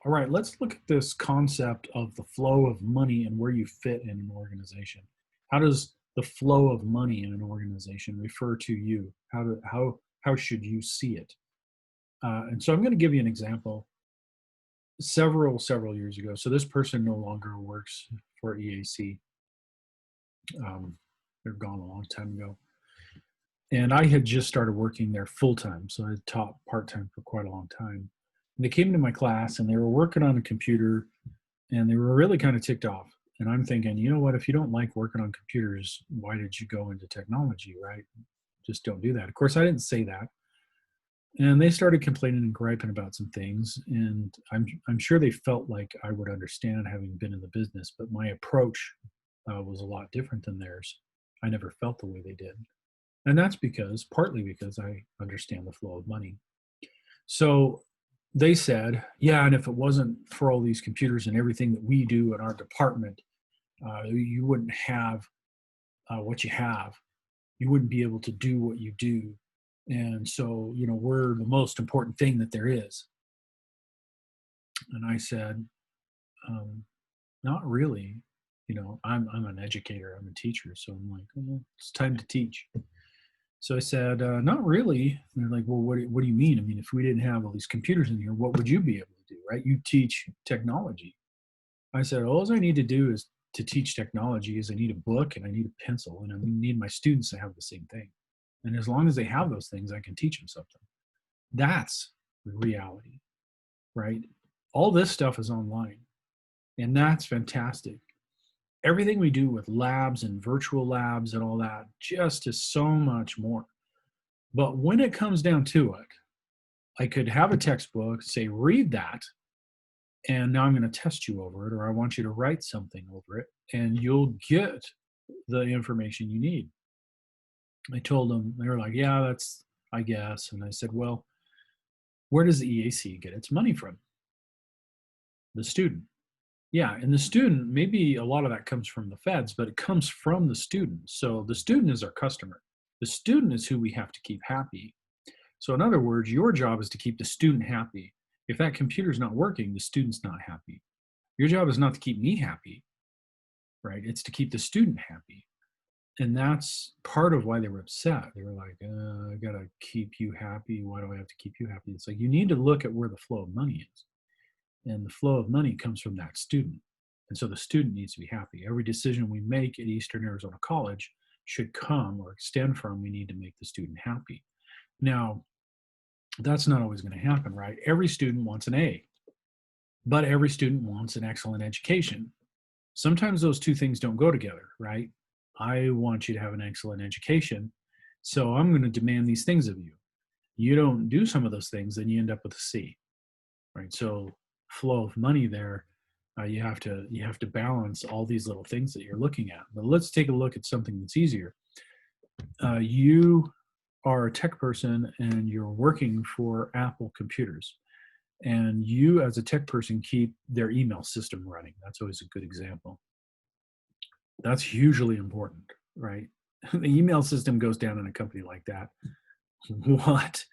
All right, let's look at this concept of the flow of money and where you fit in an organization. How does the flow of money in an organization refer to you? How should you see it? And so I'm going to give you an example. Several years ago, so this person no longer works for EAC. They're gone a long time ago, and I had just started working there full time. So I taught part time for quite a long time. And they came to my class and they were working on a computer and they were really kind of ticked off. And I'm thinking, you know what, if you don't like working on computers, why did you go into technology, right? Just don't do that. Of course, I didn't say that. And they started complaining and griping about some things. And I'm sure they felt like I would understand having been in the business, but my approach was a lot different than theirs. I never felt the way they did. And that's partly because I understand the flow of money. So they said, yeah, and if it wasn't for all these computers and everything that we do in our department, you wouldn't have what you have. You wouldn't be able to do what you do. And so, we're the most important thing that there is. And I said, um, not really. I'm an educator, I'm a teacher. So I'm like, it's time to teach. So I said, not really. And they're like, well, what do you mean? I mean, if we didn't have all these computers in here, what would you be able to do, right? You teach technology. I said, all I need to do is to teach technology is I need a book and I need a pencil and I need my students to have the same thing. And as long as they have those things, I can teach them something. That's reality, right? All this stuff is online and that's fantastic. Everything we do with labs and virtual labs and all that just is so much more. But when it comes down to it, I could have a textbook, say, read that, and now I'm going to test you over it, or I want you to write something over it, and you'll get the information you need. I told them, they were like, yeah, that's, I guess. And I said, well, where does the EAC get its money from? The student. Yeah, and the student, maybe a lot of that comes from the feds, but it comes from the student. So the student is our customer. The student is who we have to keep happy. So in other words, your job is to keep the student happy. If that computer's not working, the student's not happy. Your job is not to keep me happy, right? It's to keep the student happy. And that's part of why they were upset. They were like, I gotta keep you happy. Why do I have to keep you happy? It's like, you need to look at where the flow of money is. And the flow of money comes from that student. And so the student needs to be happy. Every decision we make at Eastern Arizona College should come or extend from, we need to make the student happy. Now, that's not always going to happen, right? Every student wants an A, but every student wants an excellent education. Sometimes those two things don't go together, right? I want you to have an excellent education, so I'm going to demand these things of you. You don't do some of those things, then you end up with a C, right? So flow of money there, you have to balance all these little things that you're looking at. But let's take a look at something that's easier. You are a tech person and you're working for Apple computers, and you as a tech person keep their email system running. That's always a good example. That's hugely important, right? The email system goes down in a company like that. What?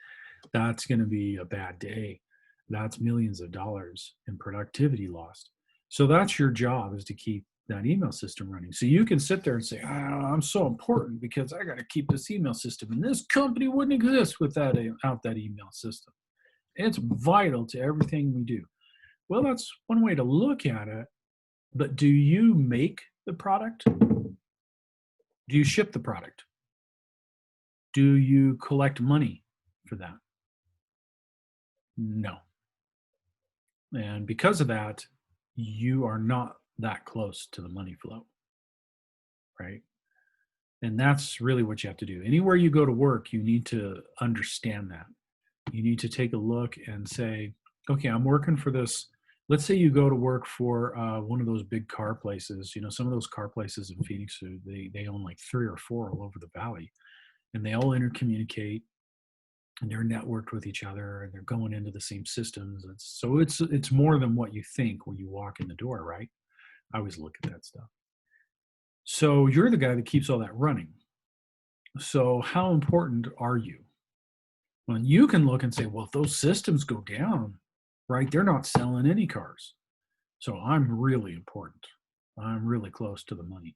That's going to be a bad day. That's millions of dollars in productivity lost. So that's your job, is to keep that email system running. So you can sit there and say, I'm so important because I got to keep this email system, and this company wouldn't exist without that email system. It's vital to everything we do. Well, that's one way to look at it, but do you make the product? Do you ship the product? Do you collect money for that? No. And because of that, you are not that close to the money flow, right? And that's really what you have to do. Anywhere you go to work, you need to understand that. You need to take a look and say, okay, I'm working for this. Let's say you go to work for one of those big car places. Some of those car places in Phoenix, they own like 3 or 4 all over the valley, and they all intercommunicate, and they're networked with each other, and they're going into the same systems. So it's more than what you think when you walk in the door, right? I always look at that stuff. So you're the guy that keeps all that running. So how important are you? Well, you can look and say, well, if those systems go down, right? They're not selling any cars. So I'm really important. I'm really close to the money.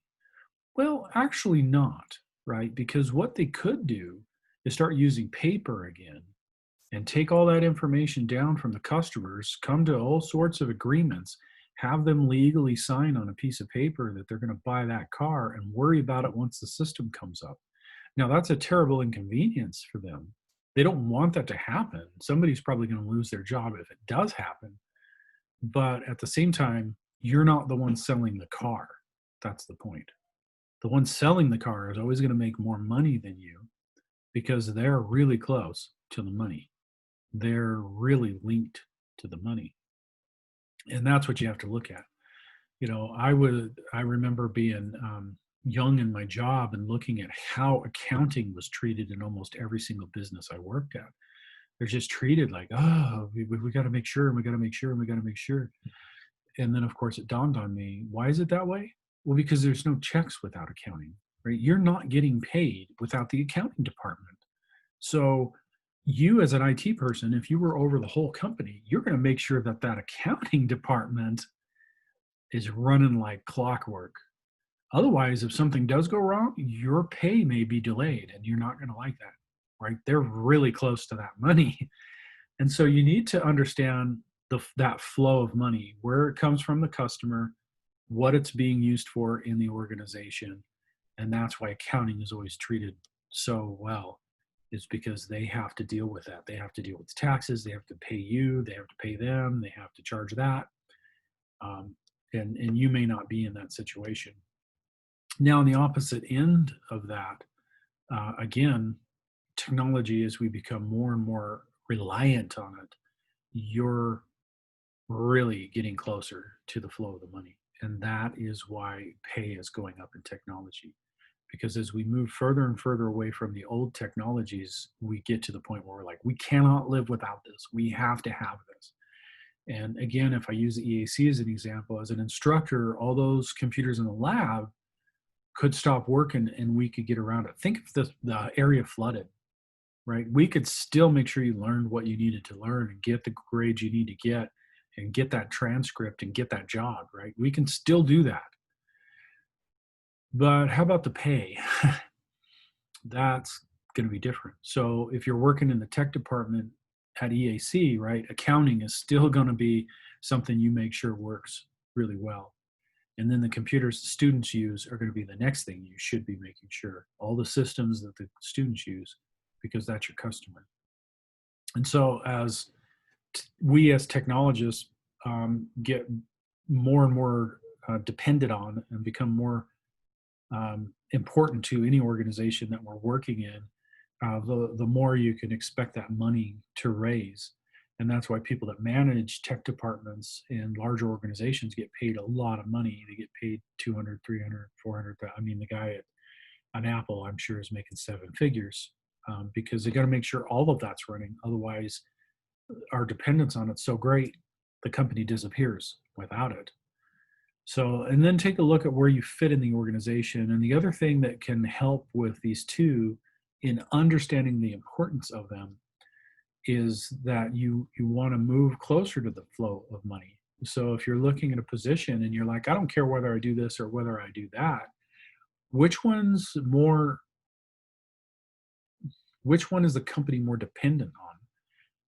Well, actually not, right? Because what they could do is start using paper again and take all that information down from the customers, come to all sorts of agreements, have them legally sign on a piece of paper that they're going to buy that car and worry about it once the system comes up. Now, that's a terrible inconvenience for them. They don't want that to happen. Somebody's probably going to lose their job if it does happen. But at the same time, you're not the one selling the car. That's the point. The one selling the car is always going to make more money than you because they're really close to the money. They're really linked to the money. And that's what you have to look at. I remember being young in my job and looking at how accounting was treated in almost every single business I worked at. They're just treated like, oh, we got to make sure, and we got to make sure, and we got to make sure. And then, of course, it dawned on me, why is it that way? Well, because there's no checks without accounting, right? You're not getting paid without the accounting department. So you as an IT person, if you were over the whole company, you're going to make sure that that accounting department is running like clockwork. Otherwise, if something does go wrong, your pay may be delayed and you're not going to like that, right? They're really close to that money. And so you need to understand that flow of money, where it comes from the customer, what it's being used for in the organization. And that's why accounting is always treated so well, is because they have to deal with that. They have to deal with taxes. They have to pay you. They have to pay them. They have to charge that. And you may not be in that situation. Now, on the opposite end of that, again, technology, as we become more and more reliant on it, you're really getting closer to the flow of the money. And that is why pay is going up in technology. Because as we move further and further away from the old technologies, we get to the point where we're like, we cannot live without this. We have to have this. And again, if I use the EAC as an example, as an instructor, all those computers in the lab could stop working and we could get around it. Think if the area flooded, right? We could still make sure you learned what you needed to learn and get the grades you need to get and get that transcript and get that job, right? We can still do that. But how about the pay? That's going to be different. So if you're working in the tech department at EAC, right, accounting is still going to be something you make sure works really well. And then the computers the students use are going to be the next thing you should be making sure. All the systems that the students use, because that's your customer. And so as we as technologists get more and more dependent on and become more important to any organization that we're working in, the more you can expect that money to raise. And that's why people that manage tech departments in larger organizations get paid a lot of money. They get paid 200, 300, 400. I mean, the guy at Apple, I'm sure, is making seven figures because they got to make sure all of that's running. Otherwise, our dependence on it's so great, the company disappears without it. So, and then take a look at where you fit in the organization. And the other thing that can help with these two in understanding the importance of them is that you want to move closer to the flow of money. So if you're looking at a position and you're like, I don't care whether I do this or whether I do that, which one is the company more dependent on?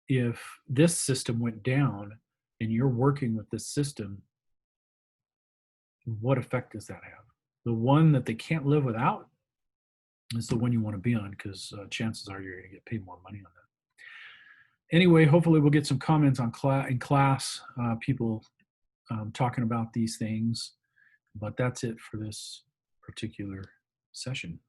If this system went down and you're working with this system, what effect does that have? The one that they can't live without is the one you want to be on, because chances are you're going to get paid more money on that. Anyway, hopefully we'll get some comments on in class, people talking about these things. But that's it for this particular session.